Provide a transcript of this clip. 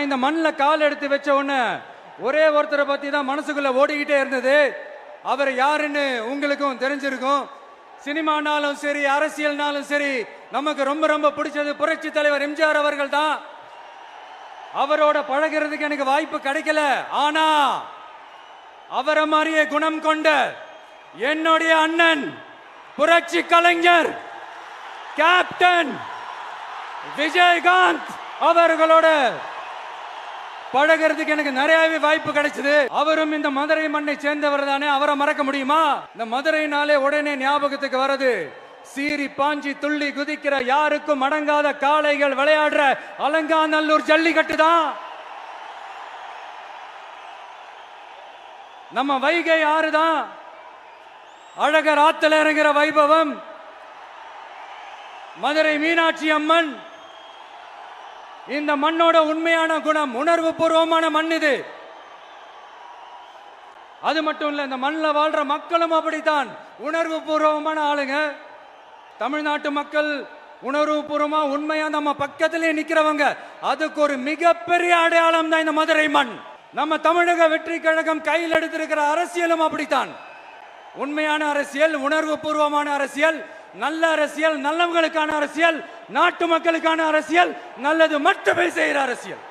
நான் இந்த மண்ணில் கால் எடுத்து வச்ச உடனே ஒரே ஒருத்தரை பத்தி தான் மனசுக்குள்ள ஓடிக்கிட்டே இருந்தது. அவர் யாருன்னு உங்களுக்கும் தெரிஞ்சிருக்கும். சினிமானாலும் சரி, அரசியல்னாலும் சரி, நமக்கு ரொம்ப ரொம்ப பிடிச்சது புரட்சி தலைவர் எம்ஜிஆர் அவர்கள் தான். அவரோட பழகிறதுக்கு எனக்கு வாய்ப்பு கிடைக்கல. ஆனா அவரை மாதிரியே குணம் கொண்ட என்னுடைய அண்ணன் புரட்சி கலைஞர் கேப்டன் விஜயகாந்த் அவர்களோட பழகிறதுக்கு எனக்கு நிறையவே வாய்ப்பு கிடைச்சது. அவரும் இந்த மதுரை மண்ணை சேர்ந்தவர் தானே, அவரை மறக்க முடியுமா? இந்த மதுரைனாலே உடனே ஞாபகத்துக்கு வருது சீறி பாஞ்சி துள்ளி குதிக்கிற யாருக்கும் அடங்காத காளைகள் விளையாடுற அலங்காநல்லூர் ஜல்லிக்கட்டு தான். நம்ம வைகை ஆறு தான். அழகர் ஆத்துல இறங்குற வைபவம். மதுரை மீனாட்சி அம்மன். இந்த மண்ணோட உண்மையான குணம் உணர்வு பூர்வமான மண் இது. அது மட்டும் இல்ல, இந்த மண்ணில் வாழ்ற மக்களும் அப்படித்தான் உணர்வு பூர்வமான ஆளுங்க. தமிழ்நாட்டு மக்கள் உணர்வு பூர்வமா உண்மையா நம்ம பக்கத்திலே நிக்கிறவங்க. அதுக்கு ஒரு மிகப்பெரிய அடையாளம் தான் இந்த மதுரை மண். நம்ம தமிழக வெற்றி கழகம் கையில் எடுத்திருக்கிற அரசியலும் அப்படித்தான். உண்மையான அரசியல், உணர்வு பூர்வமான அரசியல், நல்ல அரசியல், நல்லவங்களுக்கான அரசியல், நாட்டு மக்களுக்கான அரசியல், நல்லது மட்டுமே செய்கிற அரசியல்.